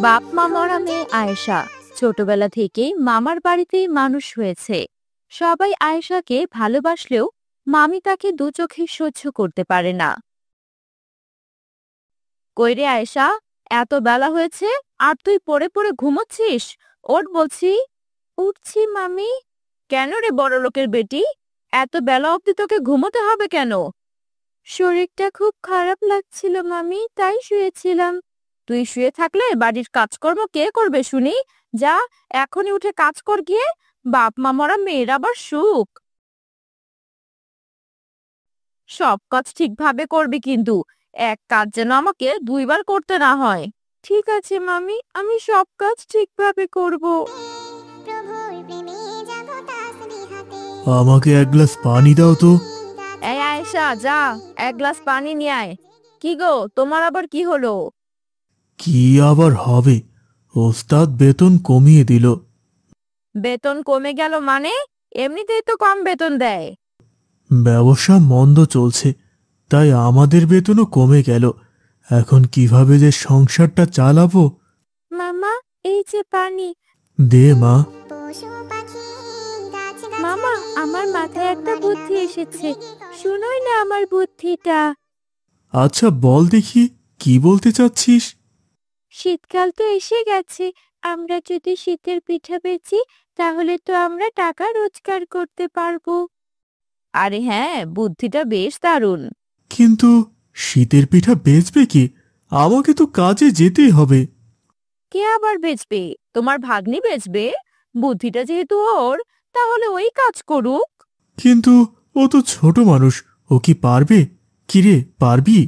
বাপ মা মরা মেয়ে আয়েশা ছোটবেলা থেকেই মামার বাড়িতেই মানুষ হয়েছে। সবাই আয়েশাকে ভালোবাসলেও মামি তাকে দু চোখে সহ্য করতে পারে না। কইরে আয়েশা, এত বেলা হয়েছে আর তুই পড়ে পড়ে ঘুমোচ্ছিস? ওঠ বলছি। উঠছি মামি। কেন রে বড় লোকের বেটি, এত বেলা অবধি তোকে ঘুমোতে হবে কেন? শরীরটা খুব খারাপ লাগছিল মামি, তাই শুয়েছিলাম। তুই শুয়ে থাকলে বাড়ির কাজকর্ম কে করবে শুনি? যা এখনই উঠে কাজ কর গিয়ে। বাপ মা মরা মেয়ের আবার সুখ। সব কাজ ঠিকভাবে করবি কিন্তু, এক কাজ যেন আমাকে দুইবার করতে না হয়। ঠিক আছে মামি, আমি সব কাজ ঠিকভাবে করব। আমাকে এক গ্লাস পানি দাও তো। এই আয়েশা, যা এক গ্লাস পানি নিয়ে আয়। কি গো, তোমার আবার কি হলো? কি আবার হবে, ওস্তাদ বেতন কমিয়ে দিল। বেতন কমে গেল মানে? এমনিতেই তো কম বেতন দেয়। ব্যবসা মন্দ চলছে, তাই আমাদের বেতনও কমে গেল। এখন কিভাবে যে সংসারটা চালাবো। মামা, এই যে পানি। দে মা। মামা, আমার মাথায় একটা বুদ্ধি এসেছে, শুনোই না আমার বুদ্ধিটা। আচ্ছা বল দেখি, কি বলতে চাচ্ছিস? শীতকাল তো এসে গেছে, আমরা যদি শীতের পিঠা বেচি তাহলে তো আমরা টাকা রোজগার করতে পারবো। আরে হ্যাঁ, বুদ্ধিটা বেশ দারুণ। কিন্তু শীতের পিঠা বেচবে কি? আমাকে তো কাজে যেতেই হবে। কে আবার বেচবে? তোমার ভাগ্নি বেচবে। বুদ্ধিটা যেহেতু ওর, তাহলে ওই কাজ করুক। কিন্তু ও তো ছোট মানুষ, ও কি পারবে? কিরে, পারবি?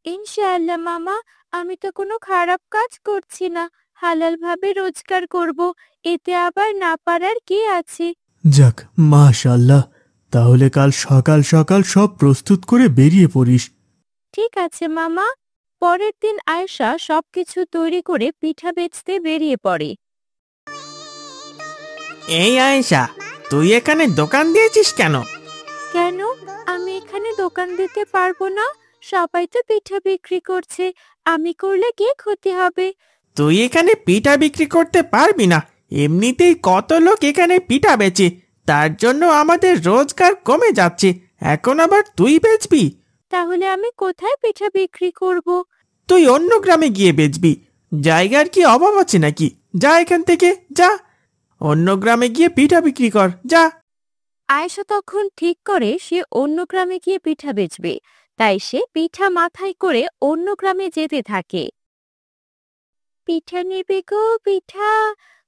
ইনশাআল্লাহ মামা, আমি তো কোনো খারাপ কাজ করছি না, হালাল ভাবে রোজগার করব, এতে আবার না পারার কি আছে? যাক, মাশাআল্লাহ। তাহলে কাল সকাল সকাল সব প্রস্তুত করে বেরিয়ে পড়িস। ঠিক আছে মামা। পরের দিন আয়েশা সবকিছু তৈরি করে পিঠা বেচতে বেরিয়ে পড়ে। এই আয়েশা, তুই এখানে দোকান দিয়েছিস কেন? কেন, আমি এখানে দোকান দিতে পারবো না? সবাই তো পিঠা বিক্রি করছে, আমি করলে কি ক্ষতি হবে? তুই এখানে পিঠা বিক্রি করতে পারবি না। এমনিতেই কত লোক এখানে পিঠা বেচে, তার জন্য আমাদের রোজগার কমে যাচ্ছে, এখন আবার তুই বেচবি? তাহলে আমি কোথায় পিঠা বিক্রি করব? তুই অন্য গ্রামে গিয়ে বেচবি। জায়গার কি অভাব আছে নাকি? যা এখান থেকে, যা অন্য গ্রামে গিয়ে পিঠা বিক্রি কর, যা। আয়েশা তখন ঠিক করে সে অন্য গ্রামে গিয়ে পিঠা বেচবে, তাই সে পিঠা মাথায় করে অন্য গ্রামে যেতে থাকে। পিঠা নেবে গো পিঠা,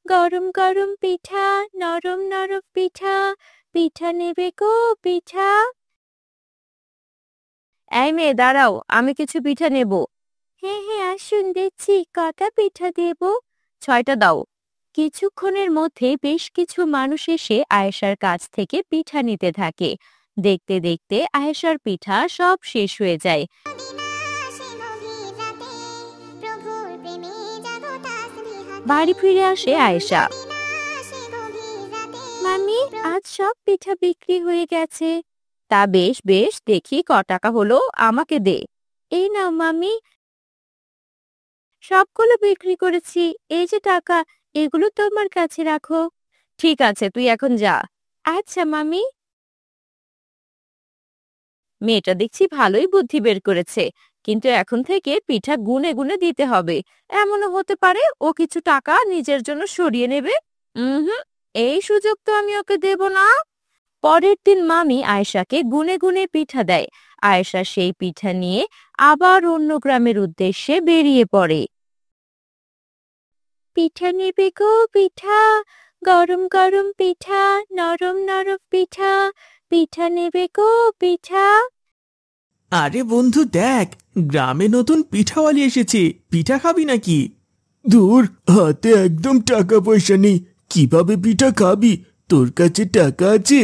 গরম গরম পিঠা, নরম নরম পিঠা, পিঠা নেবে গো পিঠা। এই মেয়ে, দাঁড়াও, আমি কিছু পিঠা নেব। হ্যাঁ হ্যাঁ, আসুন দেখছি, কটা পিঠা দেব? 6টা দাও। কিছুক্ষণের মধ্যে বেশ কিছু মানুষ এসে আয়েশার কাছ থেকে পিঠা নিতে থাকে। দেখতে দেখতে আয়েশার পিঠা সব শেষ হয়ে যায়। বাড়ি ফিরে আসে আয়েশা। মামি, আজ সব পিঠা বিক্রি হয়ে গেছে। তা বেশ বেশ, দেখি ক টাকা হলো, আমাকে দে। এই নাও মামি, সবগুলো বিক্রি করেছি, এই যে টাকা, এগুলো তোমার কাছে রাখো। ঠিক আছে, তুই এখন যা। আচ্ছা মামি। মেয়েটা দেখছি ভালোই বুদ্ধি বের করেছে, কিন্তু এখন থেকে পিঠা গুনে গুনে দিতে হবে। এমনও হতে পারে ও কিছু টাকা নিজের জন্য সরিয়ে নেবে। হুম, এই সুযোগ তো আমি ওকে দেব না। পরের দিন মামি আয়েশাকে গুনে গুনে পিঠা দেয়। আয়েশা সেই পিঠা নিয়ে আবার অন্য গ্রামের উদ্দেশ্যে বেরিয়ে পড়ে। পিঠা নেবে গো পিঠা, গরম গরম পিঠা, নরম নরম পিঠা, পিঠা নেবে গো পিঠা। আরে বন্ধু দেখ, গ্রামে নতুন পিঠাওয়ালি এসেছে, পিঠা খাবি নাকি? দূর, হাতে একদম টাকা পয়সা নেই, কিভাবে পিঠা খাবি? তোর কাছে টাকা আছে?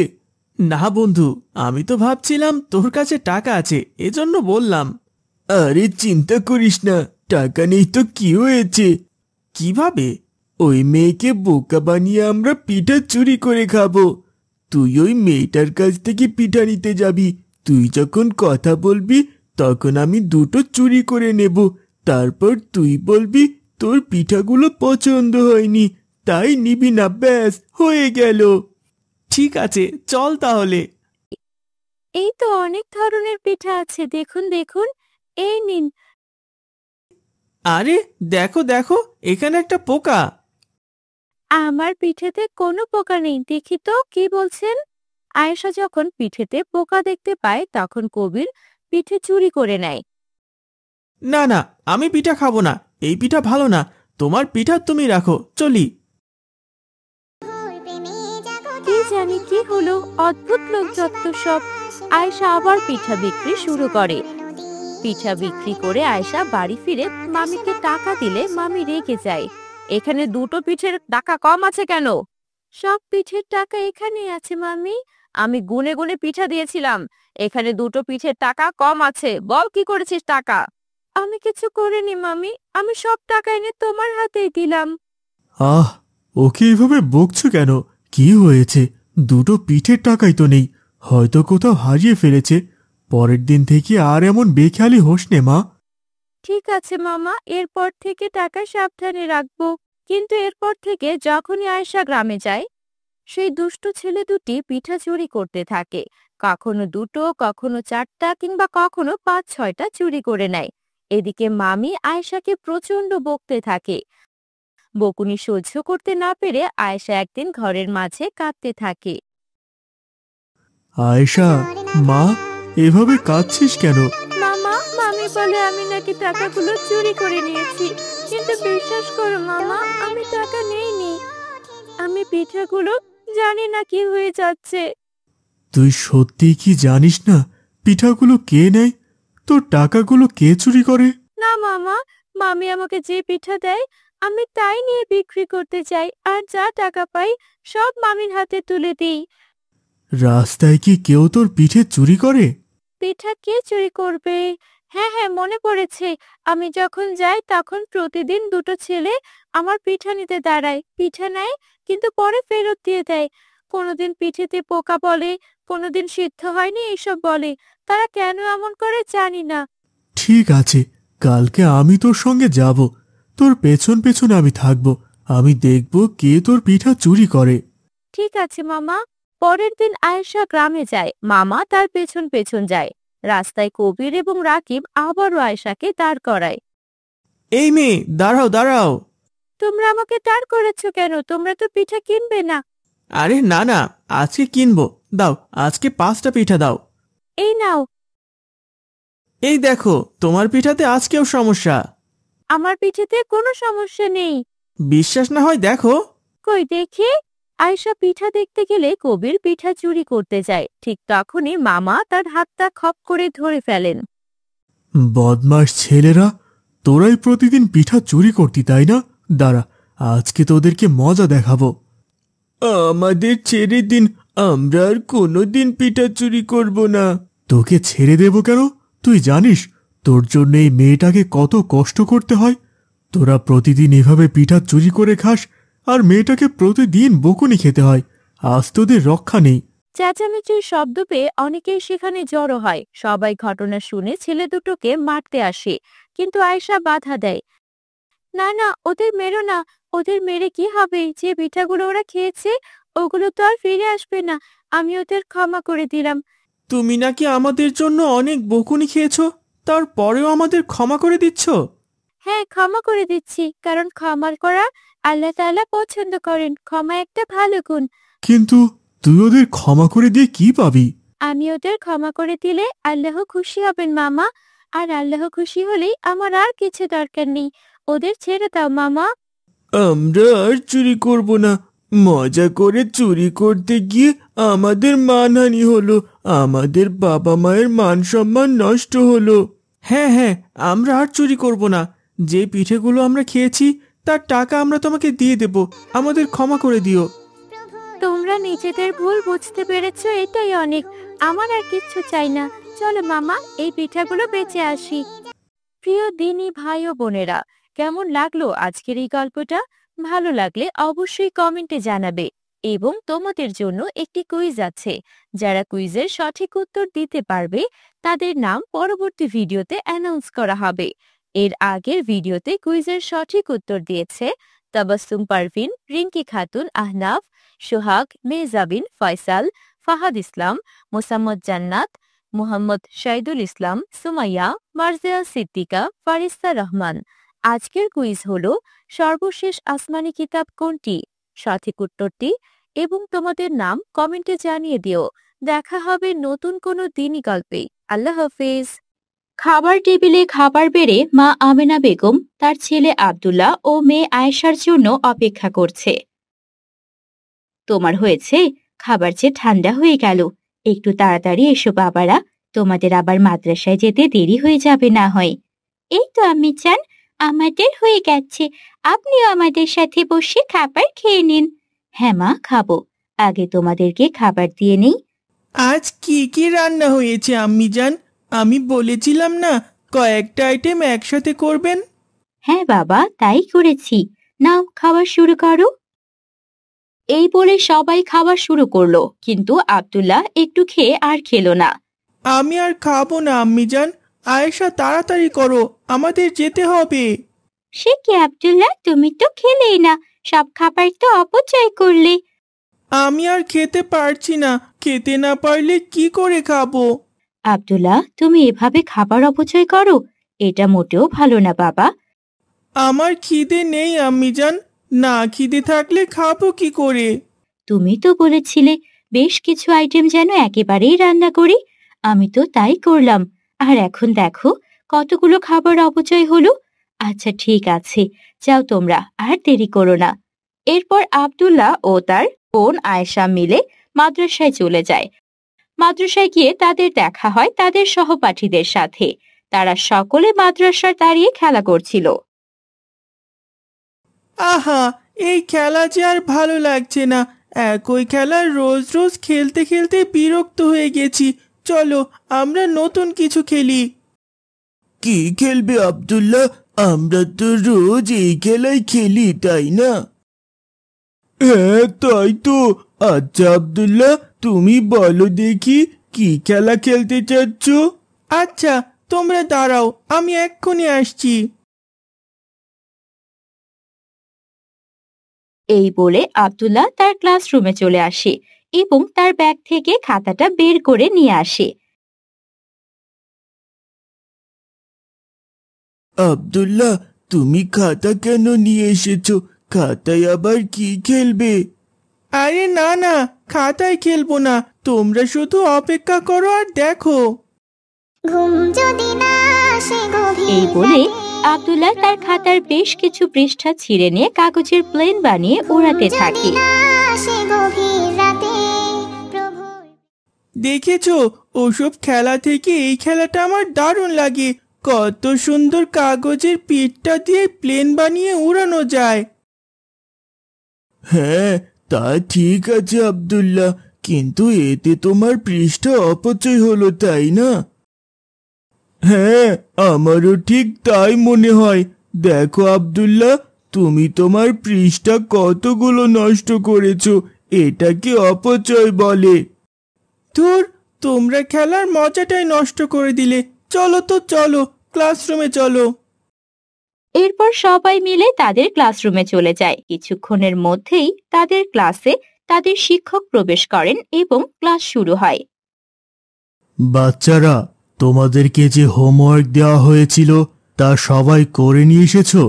না বন্ধু, আমি তো ভাবছিলাম তোর কাছে টাকা আছে, এজন্য বললাম। আরে চিন্তা করিস না, টাকা নেই তো কি হয়েছে? কিভাবে? ওই মেয়েকে বোকা বানিয়ে আমরা পিঠা চুরি করে খাবো। তুই ওই মেয়েটার কাছ থেকে পিঠা নিতে যাবি, তুই যখন কথা বলবি তখন আমি দুটো চুরি করে নেব, তারপর তুই বলবি তোর পিঠাগুলো পছন্দ হয়নি, তাই নিবি না, ব্যাস হয়ে গেল। ঠিক আছে, চল তাহলে। এই তো অনেক ধরনের পিঠা আছে, দেখুন দেখুন, এই নিন। আরে দেখো দেখো, এখানে একটা পোকা। আমার পিঠেতে কোনো পোকা নেই, দেখি তো কি বলছেন। আয়েশা যখন পিঠেতে পোকা দেখতে পায় তখন কবির পিঠে চুরি করে নেয়। না না, আমি পিঠা খাবো না, এই পিঠা ভালো না, তোমার পিঠা তুমি রাখো, চলি। কি জানি কি হলো, অদ্ভুত লোক যত সব। আয়েশা আবার পিঠা বিক্রি শুরু করে। পিঠা বিক্রি করে আয়েশা বাড়ি ফিরে মামিকে টাকা দিলে মামি রেগে যায়। এখানে দুটো পিঠের টাকা কম আছে কেন? সব পিঠের টাকা এখানে আছে মামি, আমি গুনে গুনে পিঠা দিয়েছিলাম। এখানে দুটো পিঠের টাকা কম আছে, বল কি করেছিস টাকা? আমি কিছু করিনি মামি, আমি সব টাকা এনে তোমার হাতেই দিলাম। আহ, ওকে এভাবে বকছো কেন? কি হয়েছে? দুটো পিঠের টাকাই তো নেই, হয়তো কোথাও হারিয়ে ফেলেছে। পরের দিন থেকে আর এমন বেখেয়ালি হোস নে মা। ঠিক আছে মামা, এরপর থেকে টাকা সাবধানে রাখবো। কিন্তু এরপর থেকে যখনই আয়েশা গ্রামে যায়, সেই দুষ্টু ছেলে দুটি পিঠা চুরি করতে থাকে। কখনো দুটো, কখনো চারটা, কিংবা কখনো 5-6টা চুরি করে নেয়। এদিকে মামি আয়েশাকে প্রচন্ড বকতে থাকে। বকুনি সহ্য করতে না পেরে আয়েশা একদিন ঘরের মাঝে কাঁদতে থাকে। আয়েশা, মা, এভাবে কাঁদছিস কেন? মামা, মামি বলে আমি নাকি টাকাগুলো চুরি করে নিয়েছি, কিন্তু বিশ্বাস করো মামা, আমি টাকা নেইনি। আমি পিঠাগুলো জানি না কি হয়ে যাচ্ছে। তুই সত্যি কি জানিস না পিঠাগুলো কে নেয়? তোর টাকাগুলো কে চুরি করে? না মামা, মামি আমাকে যে পিঠা দেয় আমি তাই নিয়ে বিক্রি করতে চাই, আর যা টাকা পাই সব মামির হাতে তুলে দিই। রাস্তায় কি কেউ তোর পিঠে চুরি করে? পিঠা কে চুরি করবে? হ্যাঁ হ্যাঁ, মনে পড়েছে। আমি যখন যাই তখন প্রতিদিন দুটো ছেলে আমার পিঠা নিতে দাঁড়ায়, পিঠা নেয় কিন্তু পরে ফেরত দিয়ে দেয়। কোনোদিন পিঠেতে পোকা বলে, কোনোদিন সিদ্ধ হয়নি এইসব বলে। তারা কেন এমন করে জানি না। ঠিক আছে, কালকে আমি তোর সঙ্গে যাব, তোর পেছন পেছন আমি থাকব, আমি দেখব কে তোর পিঠা চুরি করে। ঠিক আছে মামা। পরের দিন আয়েশা গ্রামে যায়, মামা তার পেছন পেছন যায়। রাস্তায় কবির এবং রাকিব আবারও আয়েশাকে দাঁড় করায়। এই মেয়ে, দাঁড়াও দাঁড়াও। তোমরা আমাকে দাঁড় করাচ্ছ কেন? তোমরা তো পিঠা কিনবে না। আরে না না, আজকে কিনবো, দাও আজকে 5টা পিঠা দাও। এই নাও। এই দেখো, তোমার পিঠাতে আজকেও সমস্যা। আমার পিঠেতে কোনো সমস্যা নেই। বিশ্বাস না হয় দেখো। কই দেখি। আয়েশা পিঠা দেখতে গেলে কবির পিঠা চুরি করতে যায়। ঠিক তখনই মামা তার হাতটা খপ করে ধরে ফেলেন। বদমাস ছেলেরা, তোরাই প্রতিদিন পিঠা চুরি করতি তাই না? দাঁড়া, আজকে তোদেরকে মজা দেখাবো। আমাদের ছেড়ে দিন, আমরা আর কোনোদিন পিঠা চুরি করব না। তোকে ছেড়ে দেব কেন? তুই জানিস তোর জন্য এই মেয়েটাকে কত কষ্ট করতে হয়? তোরা প্রতিদিন এভাবে পিঠা চুরি করে খাস, আর মেয়েটাকে প্রতিদিন বকুনি খেতে হয়। আজ তোদের রক্ষা নেই। চেঁচামেচির শব্দ পেয়ে অনেকেই সেখানে জড়ো হয়। সবাই ঘটনা শুনে ছেলে দুটোকে মারতে আসে, কিন্তু আয়েশা বাধা দেয়। না না, ওদের মেরো না। ওদের মেরে কি হবে? যে পিঠাগুলো ওরা খেয়েছে ওগুলো তো আর ফিরে আসবে না। আমি ওদের ক্ষমা করে দিলাম। তুমি নাকি আমাদের জন্য অনেক বকুনি খেয়েছো, তারপরেও আমাদের ক্ষমা করে দিচ্ছ? হ্যাঁ, ক্ষমা করে দিচ্ছি, কারণ ক্ষমা করা আল্লাহ তাআলা পছন্দ করেন। ক্ষমা একটা ভালো গুণ। কিন্তু তুই ওদের ক্ষমা করে দিয়ে কি পাবি? আমি ওদের ক্ষমা করে দিলে আল্লাহ খুশি হবেন মামা, আর আল্লাহ খুশি হলেই আমার আর কিছু দরকার নেই। ওদের ছেড়ে দাও মামা। আমরা আর চুরি করব না। মজা করে চুরি করতে গিয়ে আমাদের মানহানি হলো, আমাদের বাবা মায়ের মান সম্মান নষ্ট হলো। হ্যাঁ হ্যাঁ, আমরা আর চুরি করব না। যে পিঠেগুলো আমরা খেয়েছি তার টাকা আমরা তোমাকে দিয়ে দেব, আমাদের ক্ষমা করে দিও। তোমরা নিজেদের ভুল বুঝতে পেরেছো, এটাই অনেক। আমার আর কিচ্ছু চাই না। চলো মামা, এই পিঠাগুলো বেঁচে আসি। প্রিয় দিনী ভাই ও বোনেরা, কেমন লাগলো আজকের এই গল্পটা? ভালো লাগলে অবশ্যই কমেন্টে জানাবে। এবং তোমাদের জন্য একটি কুইজ আছে। যারা কুইজের সঠিক উত্তর দিতে পারবে তাদের নাম পরবর্তী ভিডিওতে অ্যানাউন্স করা হবে। এর আগের ভিডিওতে কুইজের সঠিক উত্তর দিয়েছে তাবাসসুম পারভিন, রিঙ্কি খাতুন, আহনাফ, সোহাগ, মেহজাবিন, ফয়সাল, ফাহাদ ইসলাম, মোসাম্মদ জান্নাত, মোহাম্মদ শাহিদুল ইসলাম, সুমাইয়া, মার্জিয়া সিদ্দিকা, ফারিস্তা রহমান। আজকের কুইজ হলো সর্বশেষ আসমানি কিতাব কোনটি? সঠিক উত্তরটি এবং তোমাদের নাম কমেন্টে জানিয়ে দিও। দেখা হবে নতুন কোনো দিনই গল্পে। আল্লাহ হাফেজ। খাবার টেবিলে খাবার বেড়ে মা আমেনা বেগম তার ছেলে আব্দুল্লাহ ও মেয়ে আয়েশার জন্য অপেক্ষা করছে। তোমার হয়েছে? খাবার যে ঠান্ডা হয়ে গেল। একটু তাড়াতাড়ি এসো বাবারা, তোমাদের আবার মাদ্রাসায় যেতে দেরি হয়ে যাবে না হয়। এই তো আম্মি চান, আমাদের হয়ে গেছে। আপনিও আমাদের সাথে বসে খাবার খেয়ে নিন। হ্যাঁ মা, খাবো। আগে তোমাদেরকে খাবার দিয়ে নেই। আজ কি কি রান্না হয়েছে আম্মি জান? আমি বলেছিলাম না কয়েকটা আইটেম একসাথে করবেন? হ্যাঁ বাবা, তাই করেছি। নাও খাওয়া শুরু করো। এই বলে সবাই খাওয়া শুরু করলো, কিন্তু আব্দুল্লাহ একটু খেয়ে আর খেলো না। আমি আর খাবো না আম্মি জান। আয়েশা তাড়াতাড়ি করো, আমাদের যেতে হবে। সে কি আব্দুল্লাহ, তুমি তো খেলেই না, সব খাবার তো অপচয় করলে। আমি আর খেতে পারছি না, খেতে না পারলে কি করে খাবো? আব্দুল্লাহ, তুমি এভাবে খাবার অপচয় করো, এটা মোটেও ভালো না বাবা। আমার খিদে নেই আম্মি জান, না খিদে থাকলে খাবো কি করে? তুমি তো বলেছিলে বেশ কিছু আইটেম যেন একেবারেই রান্না করি, আমি তো তাই করলাম। আর এখন দেখো কতগুলো খাবার অপচয় হলো। আচ্ছা ঠিক আছে, যাও তোমরা, আর দেরি করো না। এরপর আব্দুল্লাহ ও তার বোন আয়েশা মিলে মাদ্রাসায় চলে যায়। মাদ্রাসায় গিয়ে তাদের দেখা হয় তাদের সহপাঠীদের সাথে। তারা সকলে মাদ্রাসার দাঁড়িয়ে খেলা করছিল। আহা, এই খেলা যে আর ভালো লাগছে না। একই খেলা রোজ রোজ খেলতে খেলতে বিরক্ত হয়ে গেছি। চলো আমরা নতুন কিছু খেলি। কি খেলবে আব্দুল্লাহ? আমরা তো রোজ এই খেলাই খেলি, তাই না? হ্যাঁ তাই তো। আচ্ছা আব্দুল্লাহ, তুমি বলো দেখি কি খেলা খেলতে চাচ্ছ? আচ্ছা তোমরা দাঁড়াও, আমি এক্ষুনি আসছি। এই বলে আব্দুল্লাহ তার ক্লাসরুমে চলে আসে এবং তার ব্যাগ থেকে খাতাটা বের করে নিয়ে আসে। আব্দুল্লাহ, তুমি খাতা কেন নিয়ে এসেছো? খাতায় আবার কি খেলবে? আরে না না, খাতায় খেলবো না, তোমরা শুধু অপেক্ষা করো আর দেখো। এই বলে আব্দুল্লাহ তার খাতার বেশ কিছু পৃষ্ঠা ছিঁড়ে নিয়ে কাগজের প্লেন বানিয়ে উড়াতে থাকে। দেখেছো, ওসব খেলা থেকে এই খেলাটা আমার দারুণ লাগে। কত সুন্দর কাগজের পিঠটা দিয়ে প্লেন বানিয়ে উড়ানো যায়। হ্যাঁ তা ঠিক আছে আব্দুল্লাহ, কিন্তু এতে তোমার পৃষ্ঠা অপচয় হলো, তাই না? হ্যাঁ, আমারও ঠিক তাই মনে হয়। দেখো আব্দুল্লাহ, তুমি তোমার পৃষ্ঠা কতগুলো নষ্ট করেছো। এটাকে অপচয় বলে। ধুর, তোমরা খেলার মজাটাই নষ্ট করে দিলে। চলো তো চলো, ক্লাসরুমে চলো। এরপর সবাই মিলে তাদের ক্লাসরুমে চলে যায়। কিছুক্ষণের মধ্যেই তাদের ক্লাসে তাদের শিক্ষক প্রবেশ করেন এবং ক্লাস শুরু হয়। বাচ্চারা, তোমাদেরকে যে হোমওয়ার্ক দেওয়া হয়েছিল তা সবাই করে নিয়ে এসেছো?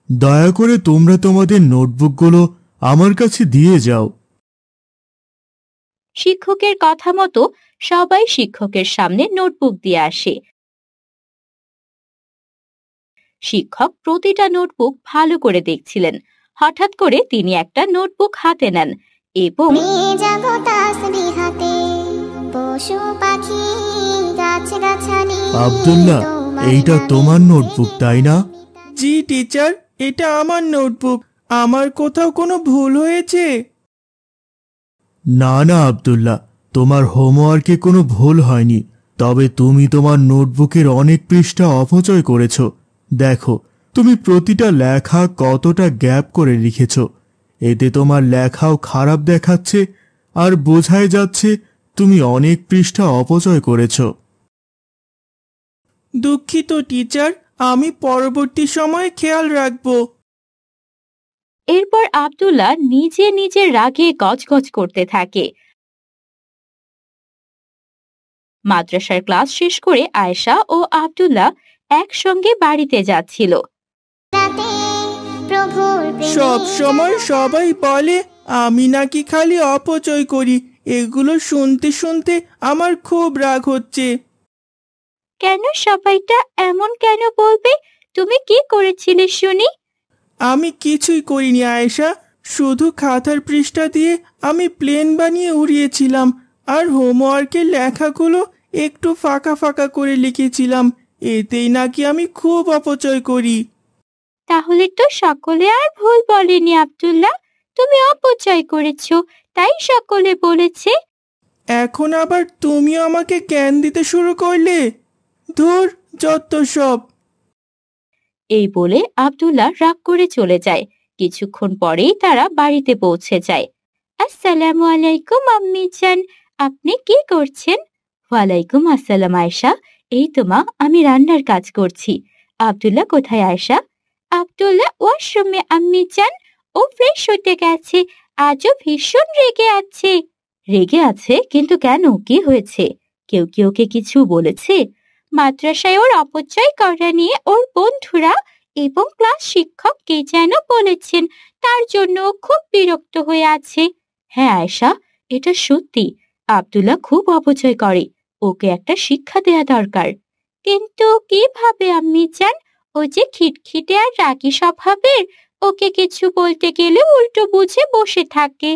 দয়া করে তোমরা তোমাদের নোটবুকগুলো আমার কাছে দিয়ে যাও। শিক্ষকের কথা মতো সবাই শিক্ষকের সামনে নোটবুক দিয়ে আসে। শিক্ষক প্রতিটা নোটবুক ভালো করে দেখছিলেন। হঠাৎ করে তিনি একটা নোটবুক হাতে নেন এবং আব্দুল্লাহ, এইটা তোমার নোটবুক, তাই না? জি টিচার, এটা আমার নোটবুক। আমার কোথাও কোনো ভুল হয়েছে? না না আব্দুল্লাহ, তোমার হোমওয়ার্কে কোনো ভুল হয়নি। তবে তুমি তোমার নোটবুকের অনেক পৃষ্ঠা অপচয় করেছো। দেখো, তুমি প্রতিটা লেখা কতটা গ্যাপ করে লিখেছ। এতে তোমার লেখাও খারাপ দেখাচ্ছে আর বোঝাই যাচ্ছে তুমি অনেক পৃষ্ঠা অপচয় করেছো। দুঃখিত টিচার, আমি পরবর্তী সময়ে খেয়াল রাখবো। এরপর আব্দুল্লাহ নিজে নিজে রাগে গজগজ করতে থাকে। মাদ্রাসার ক্লাস শেষ করে আয়েশা ও আব্দুল্লাহ একসঙ্গে বাড়িতে যাচ্ছিল। সব সময় সবাই বলে আমি নাকি খালি অপচয় করি। এগুলো শুনতে শুনতে আমার খুব রাগ হচ্ছে। কেন সবাইটা এমন কেন বলবে? তুমি কি করেছিলে শুনি? আমি কিছুই করিনি আয়েশা, শুধু খাতার পৃষ্ঠা দিয়ে আমি প্লেন বানিয়ে উড়িয়েছিলাম, আর হোমওয়ার্কের লেখাগুলো একটু ফাঁকা ফাঁকা করে লিখেছিলাম। এতেই নাকি আমি খুব অপচয় করি। তাহলে তো সকলে আর ভুল বলেনি আব্দুল্লাহ, তুমি অপচয় করেছো, তাই সকলে বলেছে। এখন আবার তুমিও আমাকে জ্ঞান দিতে শুরু করলে? ধুর, যত সব। এই বলে আব্দুল্লাহ রাগ করে চলে যায়। কিছুক্ষণ পরেই তারা বাড়িতে পৌঁছে যায়। আসসালামু আলাইকুম আম্মি জান, আপনি কি করছেন? ওয়ালাইকুম আসসালাম আয়েশা, এই তো মা, আমি রান্নার কাজ করছি। আব্দুল্লাহ কোথায় আয়েশা? আব্দুল্লাহ ওয়াশরুমে আম্মি জান, ও ফ্রেশ হতে গেছে। আজও ভীষণ রেগে আছে। রেগে আছে? কিন্তু কেন, কি হয়েছে? কেউ কি ওকে কিছু বলেছে? মাদ্রাসায় ওর অপচয় করা নিয়ে ওর বন্ধুরা এবং ক্লাস শিক্ষক কে যেন বলেছেন, তার জন্য ও খুব বিরক্ত হয়ে আছে। হ্যাঁ আয়েশা, এটা সত্যি, আব্দুল্লাহ খুব অপচয় করে, ওকে একটা শিক্ষা দেয়া দরকার। কিন্তু কিভাবে আম্মি জান? ও যে খিটখিটে আর রাগী স্বভাবের, ওকে কিছু বলতে গেলে উল্টো বুঝে বসে থাকে।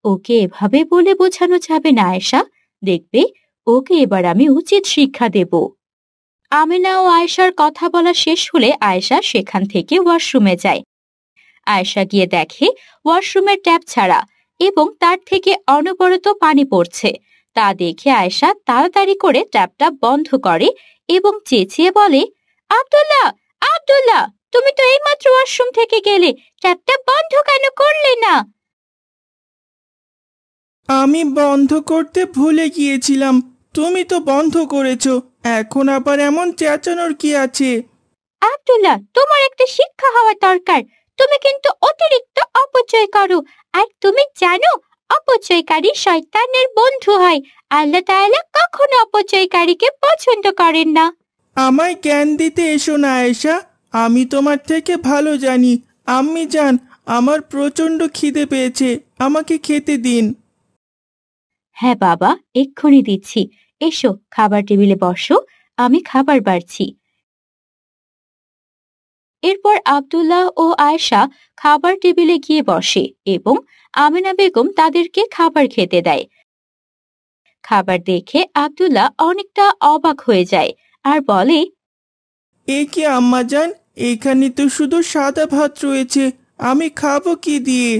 ওকে এভাবে বলে বোঝানো যাবে না আয়েশা, দেখবে ওকে এবার আমি উচিত শিক্ষা দেব। আমিনা ও আয়েশার কথা বলা শেষ হলে আয়েশা সেখান থেকে ওয়াশরুমে যায়। আয়েশা গিয়ে দেখে ওয়াশরুমের ট্যাপ ছাড়া এবং তার থেকে অনবরত পানি পড়ছে। তা দেখে আয়েশা তাড়াতাড়ি করে ট্যাপটা বন্ধ করে এবং চেঁচিয়ে বলে, আব্দুল্লাহ, আব্দুল্লাহ, তুমি তো এইমাত্র ওয়াশরুম থেকে গেলে, ট্যাপটা বন্ধ কেন করলে না? আমি বন্ধ করতে ভুলে গিয়েছিলাম, তুমি তো বন্ধ করেছো, এখন আবার এমন চেঁচানোর কি আছে? আব্দুল্লাহ, তোমার একটা শিক্ষা হওয়া দরকার। তুমি কিন্তু অতিরিক্ত অপচয় করো, আর তুমি জানো অপচয়কারী শয়তানের বন্ধু হয়। আল্লাহ তাআলা কখনো অপচয়কারীকে পছন্দ করেন না। আমায় জ্ঞান দিতে এসো না আয়েশা, আমি তোমার থেকে ভালো জানি। আম্মি জান, আমার প্রচন্ড খিদে পেয়েছে, আমাকে খেতে দিন। হ্যাঁ বাবা, এক্ষুনি দিচ্ছি। এসো, খাবার টেবিলে বসো, আমি খাবার বাড়ছি। এরপর আব্দুল্লাহ ও আয়েশা খাবার টেবিলে গিয়ে বসে এবং আমিনা বেগম তাদেরকে খাবার খেতে দেয়। খাবার দেখে আব্দুল্লাহ অনেকটা অবাক হয়ে যায় আর বলে, এ কি আম্মা জান, এখানে তো শুধু সাদা ভাত রয়েছে, আমি খাবো কি দিয়ে?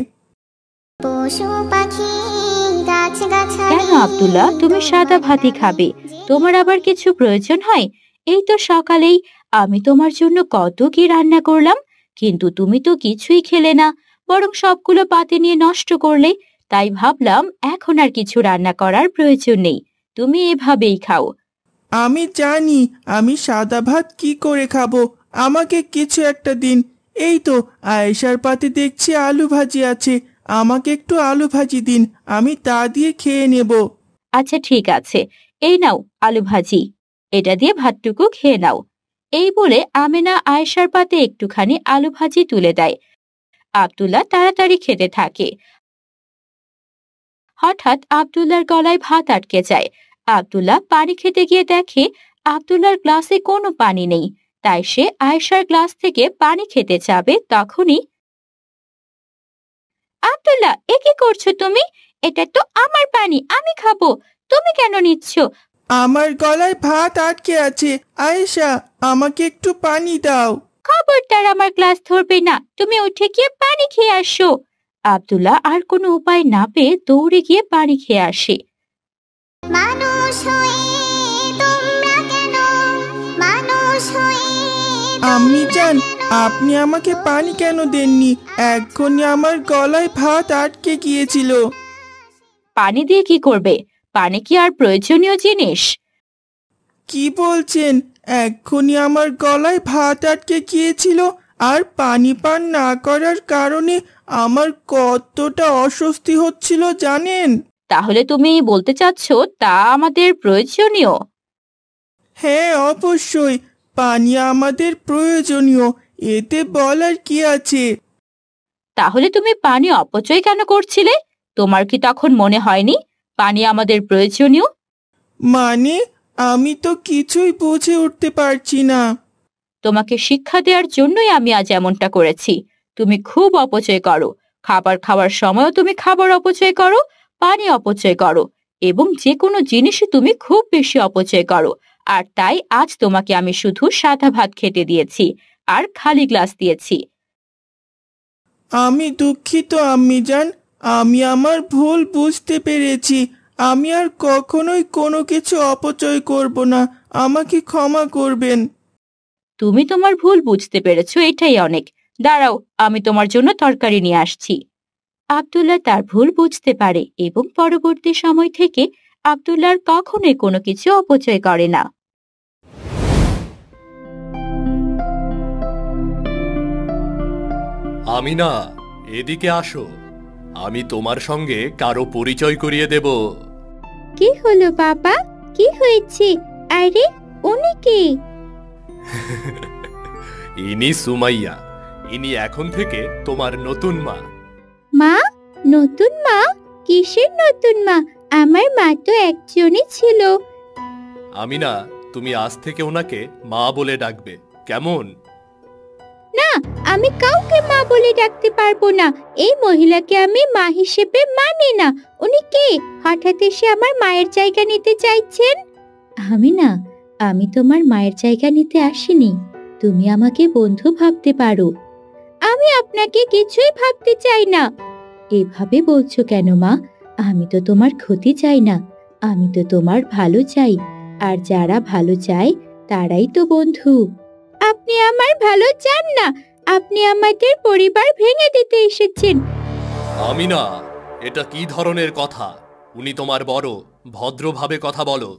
কেন আব্দুল্লাহ, তুমি সাদা ভাতই খাবে? তোমার আবার কিছু প্রয়োজন হয়? এই তো সকালেই আমি তোমার জন্য কত কি রান্না করলাম, কিন্তু তুমি তো কিছুই খেলে না, বরং সবগুলো পাতে নিয়ে নষ্ট করলে। তাই ভাবলাম এখন আর কিছু রান্না করার প্রয়োজন নেই, তুমি এভাবেই খাও। আমি জানি আমি সাদা ভাত কি করে খাবো, আমাকে কিছু একটা দিন। এই তো আয়েশার পাতে দেখছি আলু ভাজি আছে, আমাকে একটু আলু ভাজি দিন, আমি তা দিয়ে খেয়ে নেব। আচ্ছা ঠিক আছে, এই নাও আলু ভাজি, এটা দিয়ে ভাতটুকু খেয়ে নাও। এই বলে আমেনা আয়েশার পাতে একটুখানি আলু ভাজি তুলে দেয়। আব্দুল্লাহ তাড়াতাড়ি খেতে থাকে। হঠাৎ আব্দুল্লাহর গলায় ভাত আটকে যায়। আব্দুল্লাহ পানি খেতে গিয়ে দেখে আব্দুল্লাহর গ্লাসে কোনো পানি নেই। তাই সে আয়েশার গ্লাস থেকে পানি খেতে যাবে, তখনই, আব্দুল্লাহ, এ কি করছো তুমি? এটা তো আমার পানি, আমি খাবো, তুমি কেন নিচ্ছ? আমার গলায় ভাত আটকে আছে, আয়েশা আমাকে একটু পানি দাও। খবরদার আমার গ্লাস ধরবে না, তুমি উঠে গিয়ে পানি খেয়ে আসো। আব্দুল্লাহ আর কোনো উপায় না পেয়ে দৌড়ে গিয়ে পানি খেয়ে আসে। আম্মি জান, আপনি আমাকে পানি কেন দেননি? এক্ষুনি আমার গলায় ভাত আটকে গিয়েছিল। পানি দিয়ে কি করবে? পানি কি আর প্রয়োজনীয় জিনিস? কি বলছেন? এক্ষুনি আমার গলায় ভাত আটকে গিয়েছিল, আর পানি পান না করার কারণে আমার কতটা অস্বস্তি হচ্ছিল জানেন? তাহলে তুমি বলতে চাচ্ছ তা আমাদের প্রয়োজনীয়? হ্যাঁ, অবশ্যই পানি আমাদের প্রয়োজনীয়, এতে বলার কি আছে? তাহলে তুমি পানি অপচয় কেন করছিলে? তোমার কি তখন মনে হয়নি পানি আমাদের প্রয়োজনীয়? মানে, আমি তো কিছুই বুঝে উঠতে পারছি না। তোমাকে শিক্ষা দেওয়ার জন্যই আমি আজ এমনটা করেছি। তুমি খুব অপচয় করো। খাবার খাওয়ার সময়ও তুমি খাবার অপচয় করো, পানি অপচয় করো, এবং যে কোনো জিনিসই তুমি খুব বেশি অপচয় করো। আর তাই আজ তোমাকে আমি শুধু সাদা ভাত খেতে দিয়েছি আর খালি গ্লাস দিয়েছি। আমি দুঃখিত আম্মিজান, আমি আমার ভুল বুঝতে পেরেছি। আমি আর কখনোই কোনো কিছু অপচয় করব না, আমাকে ক্ষমা করবেন। তুমি তোমার ভুল বুঝতে পেরেছো, এটাই অনেক। দাঁড়াও, আমি তোমার জন্য তরকারি নিয়ে আসছি। আব্দুল্লাহ তার ভুল বুঝতে পারে এবং পরবর্তী সময় থেকে আব্দুল্লাহ আর কখনোই কোনো কিছু অপচয় করে না। আমিনা, এদিকে আসো। আমি তোমার সঙ্গে কারো পরিচয় করিয়ে দেব। কি হলো বাবা? কি হয়েছে? আরে, উনি কে? ইনি সুমাইয়া। ইনি এখন থেকে তোমার নতুন মা। মা? নতুন মা? কিসের নতুন মা? আমার মা তো একজনই ছিল। আমিনা, তুমি আজ থেকে ওনাকে মা বলে ডাকবে, কেমন? না, আমি কাউকে মা বলে ডাকতে পারবো না। এই মহিলাকে আমি মা হিসেবে মানি না। উনি কে? হঠাৎ এসে আমার মায়ের জায়গা নিতে চাইছেন? আমি তোমার মায়ের জায়গা নিতে আসিনি। তুমি আমাকে বন্ধু ভাবতে পারো। আমি আপনাকে কিছুই ভাবতে চাই না। এভাবে বলছো কেন মা? আমি তো তোমার ক্ষতি চাই না, আমি তো তোমার ভালো চাই। আর যারা ভালো চায় তারাই তো বন্ধু। আপনি আমার ভালো চান না, আপনি আমাদের পরিবার ভেঙে দিতে এসেছেন। আমিনা, এটা কি ধরনের কথা? উনি তোমার বড়, ভদ্রভাবে কথা বলো।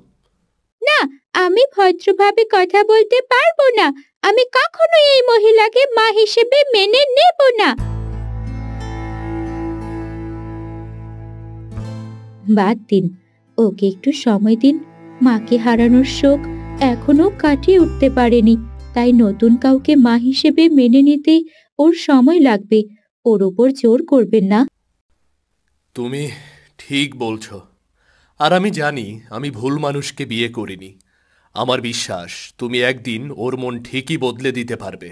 না, আমি ভদ্রভাবে কথা বলতে পারবো না। আমি কখনোই এই মহিলাকে মা হিসেবে মেনে নেব না। বাদ দিন, ওকে একটু সময় দিন। মাকে হারানোর শোক এখনো কাটিয়ে উঠতে পারেনি, তাই নতুন কাউকে মা হিসেবে মেনে নিতে ওর সময় লাগবে। ওর ওপর জোর করবেন না। তুমি ঠিক বলছো। আর আমি জানি আমি ভুল মানুষকে বিয়ে করিনি। আমার বিশ্বাস তুমি একদিন ওর মন ঠিকই বদলে দিতে পারবে।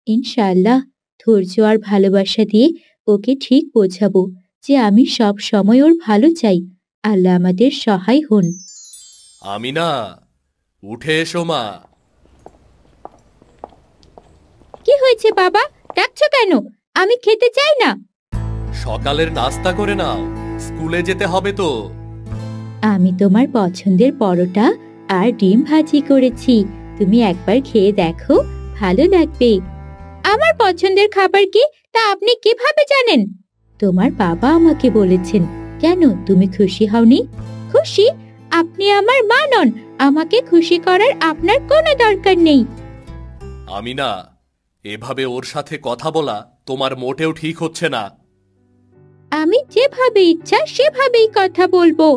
ইনশাআল্লাহ, ধৈর্য আর ভালোবাসা দিয়ে ওকে ঠিক বোঝাবো যে আমি সব সময় ওর ভালো চাই। আল্লাহ আমাদের সহায় হন। আমিনা, উঠে এসো মা। কি হয়েছে বাবা? ডাকছো কেন? আমি খেতে চাই না। সকালের নাস্তা করে নাও, স্কুলে যেতে হবে তো। আমি তোমার পছন্দের পরোটা আর ডিম ভাজি করেছি, তুমি একবার খেয়ে দেখো, ভালো লাগবে। আমার পছন্দের খাবার কি তা আপনি কিভাবে জানেন? তোমার বাবা আমাকে বলেছেন। কেন, তুমি খুশি হওনি? খুশি? আপনি আমার মা নন, আমাকে খুশি করার আপনার কোনো দরকার নেই। আমিনা, এভাবে ওর সাথে কথা বলা তোমার মোটেও ঠিক হচ্ছে না। আমি যেভাবে ইচ্ছা সেভাবেই কথা বলবো।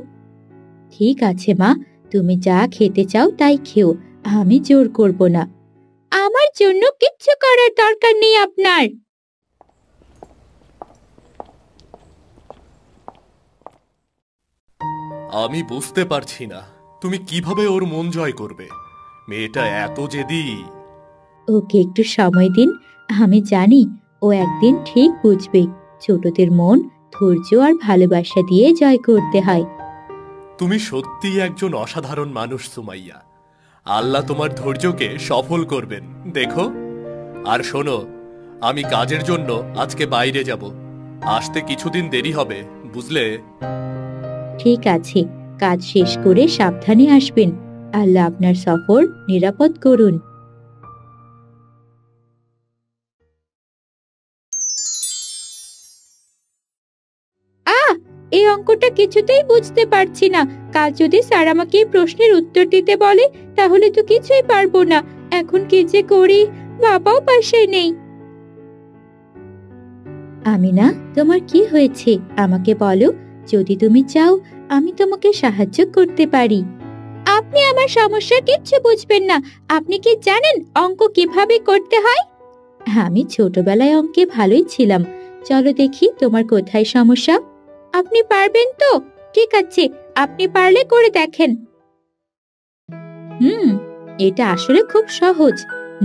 ঠিক আছে মা, তুমি যা খেতে চাও তাই খেও, আমি জোর করব না। আমার জন্য কিচ্ছু করার দরকার নেই আপনার। আমি বুঝতে পারছি না তুমি কিভাবে ওর মন জয় করবে। মেয়েটা এত জেদি। ওকে একটু সময় দিন, আমি জানি ও একদিন ঠিক বুঝবে। ছোটদের মন ধৈর্য আর ভালোবাসা দিয়ে জয় করতে হয়। তুমি সত্যিই একজন অসাধারণ মানুষ সুমাইয়া। আল্লাহ তোমার ধৈর্যকে সফল করবেন, দেখো। আর শোনো, আমি কাজের জন্য আজকে বাইরে যাব। আসতে কিছুদিন দেরি হবে, বুঝলে? ঠিক আছে, কাজ শেষ করে সাবধানে আসবেন। আল্লাহ আপনার সফর নিরাপদ করুন। আহ, এই অঙ্কটা কিছুতেই বুঝতে পারছি না। কাল যদি স্যার আমাকে এই প্রশ্নের উত্তর দিতে বলে তাহলে তো কিছুই পারবো না। এখন কি যে করি, বাবাও পাশে নেই। আমিনা, তোমার কি হয়েছে আমাকে বলো। যদি তুমি চাও আমি তোমাকে সাহায্য করতে পারি। আপনি আমার সমস্যা কিচ্ছু বুঝবেন না। আপনি কি জানেন অঙ্ক কিভাবে করতে হয়? আমি ছোটবেলায় অঙ্কে ভালোই ছিলাম। চলো দেখি তোমার কোথায় সমস্যা। আপনি পারবেন তো? ঠিক আছে, আপনি পারলে করে দেখেন। এটা আসলে খুব সহজ।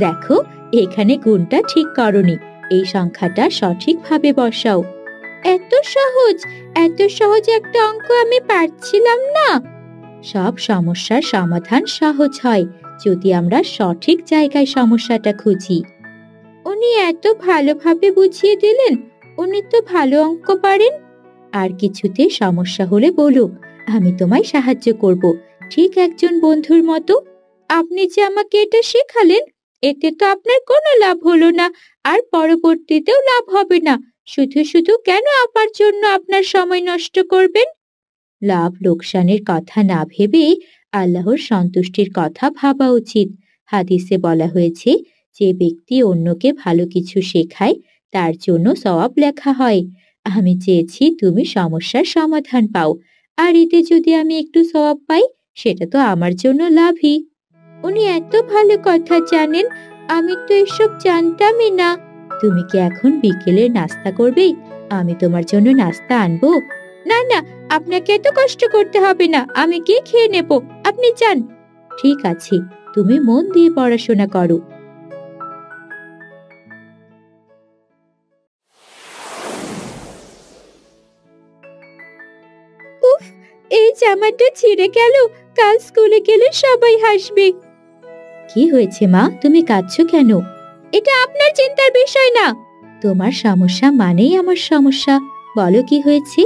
দেখো, এখানে গুণটা ঠিক করনি, এই সংখ্যাটা সঠিকভাবে বসাও। এত সহজ, এত সহজ একটা অঙ্ক আমি পারছিলাম না। সব সমস্যার সমাধান সহজ হয় যদি আমরা সঠিক জায়গায় সমস্যাটা খুঁজি। উনি এত ভালোভাবে বুঝিয়ে দিলেন। উনি তো ভালো অঙ্ক পারেন। আর কিছুতে সমস্যা হলে বলো, আমি তোমায় সাহায্য করব, ঠিক একজন বন্ধুর মতো। আপনি যে আমাকে এটা শেখালেন, এতে তো আপনার কোনো লাভ হলো না, আর পরবর্তীতেও লাভ হবে না। শুধু শুধু কেন আমার জন্য আপনার সময় নষ্ট করবেন? লাভ লোকসানের কথা না ভেবে আল্লাহর সন্তুষ্টির কথা ভাবা উচিত। হাদিসে বলা হয়েছে, যে ব্যক্তি অন্যকে ভালো কিছু শেখায় তার জন্য সওয়াব লেখা হয়। আমি চেয়েছি তুমি সমস্যার সমাধান পাও, আর এতে যদি আমি একটু সওয়াব পাই সেটা তো আমার জন্য লাভই। উনি এত ভালো কথা জানেন, আমি তো এসব জানতামই না। তুমি কি এখন বিকেলের নাস্তা করবে? আমি তোমার জন্য নাস্তা আনবো। না না, আপনাকে এত কষ্ট করতে হবে না, আমি গিয়ে খেয়ে নেব, আপনি যান। ঠিক আছে, তুমি মন দিয়ে পড়াশোনা করো। উফ, এই জামাটা ছিঁড়ে গেল, কাল স্কুলে গেলে সবাই হাসবে। কি হয়েছে মা, তুমি কাঁদছো কেন? এটা আপনার চিন্তার বিষয় না। তোমার সমস্যা মানেই আমার সমস্যা। বলো কি হয়েছে?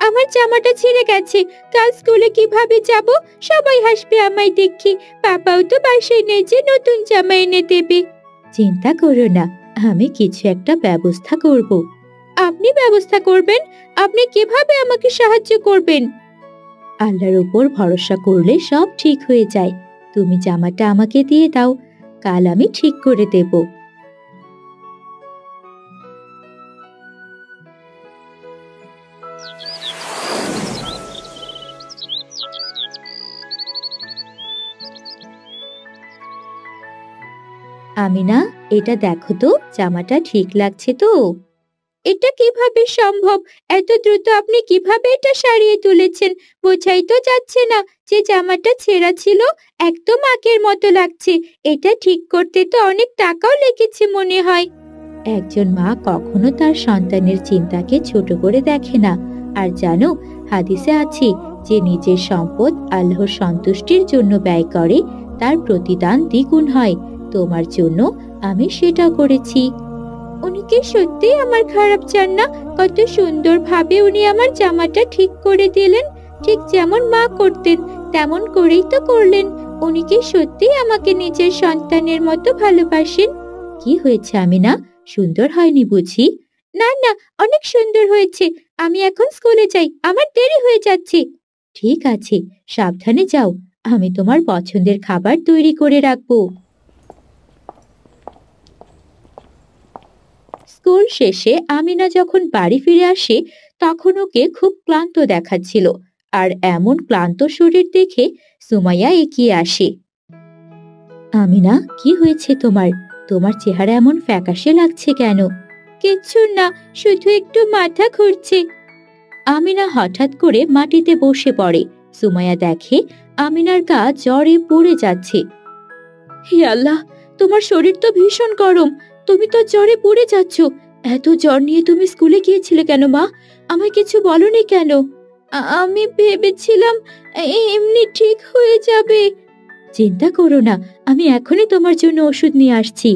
আমার জামাটা ছিঁড়ে গেছে, কাল স্কুলে কিভাবে যাব? সবাই হাসবে আমায় দেখি। বাবাও তো বাসায় নেই যে নতুন জামা এনে দেবে। চিন্তা করো না, আমি কিছু একটা ব্যবস্থা করব। আপনি ব্যবস্থা করবেন? আপনি কিভাবে আমাকে সাহায্য করবেন? আল্লাহর উপর ভরসা করলে সব ঠিক হয়ে যায়। তুমি জামাটা আমাকে দিয়ে দাও, কাল আমি ঠিক করে দেব। আমিনা, এটা দেখো তো, জামাটা ঠিক লাগছে তো? এটা কিভাবে সম্ভব? এত দ্রুত আপনি কিভাবে এটা সারিয়ে তুলেছেন? বোঝাই তো যাচ্ছে না যে জামাটা ছেঁড়া ছিল। একদম আগের মতো লাগছে। এটা ঠিক করতে তো অনেক টাকাও লেগেছে মনে হয়। একজন মা কখনো তার সন্তানের চিন্তাকে ছোট করে দেখে না। আর জানো, হাদিসে আছে, যে নিজের সম্পদ আল্লাহর সন্তুষ্টির জন্য ব্যয় করে তার প্রতিদান দ্বিগুণ হয়। তোমার জন্য আমি সেটা করেছি। উনি কি সত্যি আমার খারাপ চান না? কত সুন্দরভাবে উনি আমার জামাটা ঠিক করে দিলেন। ঠিক যেমন মা করতেন তেমন করেই তো করলেন। উনি কি সত্যি আমাকে নিজের সন্তানের মতো ভালোবাসেন? কি হয়েছে আমিনা, সুন্দর হয়নি বুঝি? না না, অনেক সুন্দর হয়েছে। আমি এখন স্কুলে যাই, আমার দেরি হয়ে যাচ্ছে। ঠিক আছে, সাবধানে যাও। আমি তোমার পছন্দের খাবার তৈরি করে রাখবো। স্কুল শেষে আমিনা যখন বাড়ি ফিরে আসে তখন ওকে খুব ক্লান্ত দেখাচ্ছিল। আর এমন ক্লান্ত শরীর দেখে সুমাইয়া এগিয়ে আসে। আমিনা, কি হয়েছে তোমার? তোমার চেহারা এমন ফ্যাকাশে লাগছে কেন? কিচ্ছু না, শুধু একটু মাথা ঘুরছে। আমিনা হঠাৎ করে মাটিতে বসে পড়ে। সুমাইয়া দেখে আমিনার গা জ্বরে পুড়ে যাচ্ছে। হে আল্লাহ, তোমার শরীর তো ভীষণ গরম, তুমি তো জ্বরে পুড়ে যাচ্ছ। এত জ্বর নিয়ে তুমি স্কুলে গিয়েছিলে কেন মা? আমায় কিছু বলনি কেন? আমি ভেবেছিলাম এমনি ঠিক হয়ে যাবে। চিন্তা করো না, আমি এখনই তোমার জন্য ওষুধ নিয়ে আসছি।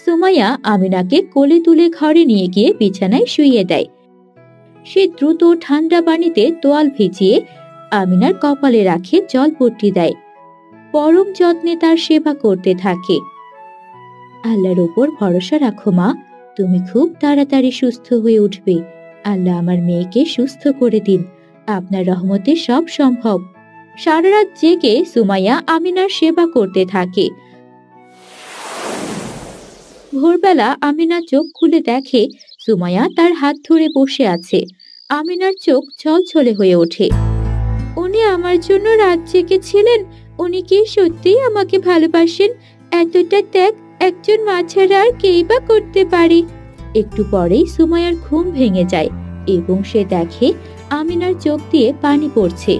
সুমাইয়া আমিনাকে কোলে তুলে ঘরে নিয়ে গিয়ে বিছানায় শুইয়ে দেয়। সে দ্রুত ঠান্ডা পানিতে তোয়াল ভিজিয়ে আমিনার কপালে রাখে জলপট্টি দেয়। পরম যত্নে তার সেবা করতে থাকে। আল্লাহর উপর ভরসা রাখো মা, তুমি খুব তাড়াতাড়ি সুস্থ হয়ে উঠবে। আল্লাহ আমার মেয়েকে সুস্থ করে দিন। আপনার রহমতে সব সম্ভব। সারা রাত জেগে সুমাইয়া আমিনার সেবা করতে থাকে। ভোরবেলা আমিনা চোখ খুলে দেখে সুমাইয়া তার হাত ধরে বসে আছে। আমিনার চোখ ছলছলে হয়ে ওঠে। উনি আমার জন্য রাত জেগেছিলেন। উনি কি সত্যিই আমাকে ভালোবাসেন? এতটা ত্যাগ একজন মা ছাড়া আর কেই বা করতে পারে? একটু পরেই সুমাইয়ার ঘুম ভেঙে যায় এবং সে দেখে আমিনার চোখ দিয়ে পানি পড়ছে।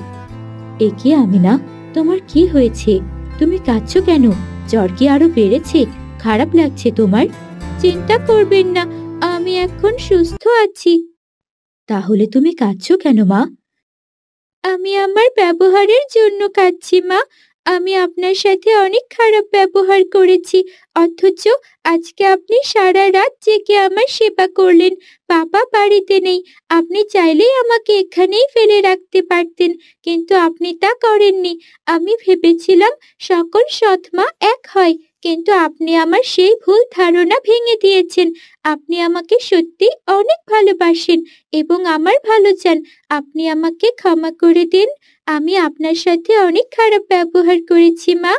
এ কি আমিনা, তোমার কি হয়েছে? তুমি কাঁদছো কেন? জ্বর কি আরো বেড়েছে? খারাপ লাগছে তোমার? চিন্তা করবেন না, আমি এখন সুস্থ আছি। তাহলে তুমি কাঁদছো কেন মা? আমি আমার ব্যবহারের জন্য কাঁদছি মা। আমি আপনার সাথে অনেক খারাপ ব্যবহার করেছি, অথচ আজকে আপনি সারা রাত জেগে আমার সেবা করলেন। বাবা বাড়িতে নেই, আপনি চাইলেই আমাকে এখানেই ফেলে রাখতে পারতেন, কিন্তু আপনি তা করেননি। আমি ভেবেছিলাম সকল সৎ মা এক হয়, কিন্তু আপনি আমার সেই ভুল ধারণা ভেঙে দিয়েছেন। আপনি আমাকে সত্যি অনেক ভালোবাসেন এবং আমার ভালো চান। আপনি আমাকে ক্ষমা করে দিন। আমি আপনার সাথে অনেক খারাপ ব্যবহার করেছি মা।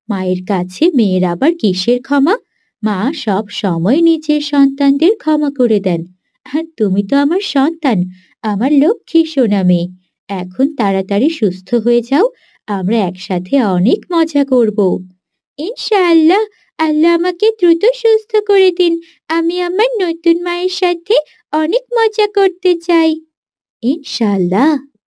মায়ের কাছে মেয়ের আবার কিসের ক্ষমা? মা সব সময় নিজের সন্তানদের ক্ষমা করে দেন। আর তুমি তো আমার সন্তান, আমার লক্ষ্মী সোনা মেয়ে। এখন তাড়াতাড়ি সুস্থ হয়ে যাও, আমরা একসাথে অনেক মজা করব। ইনশাআল্লাহ, আল্লাহ আমাকে দ্রুত সুস্থ করে দিন। আমি আমার নতুন মায়ের সাথে অনেক মজা করতে চাই। ইনশাআল্লাহ।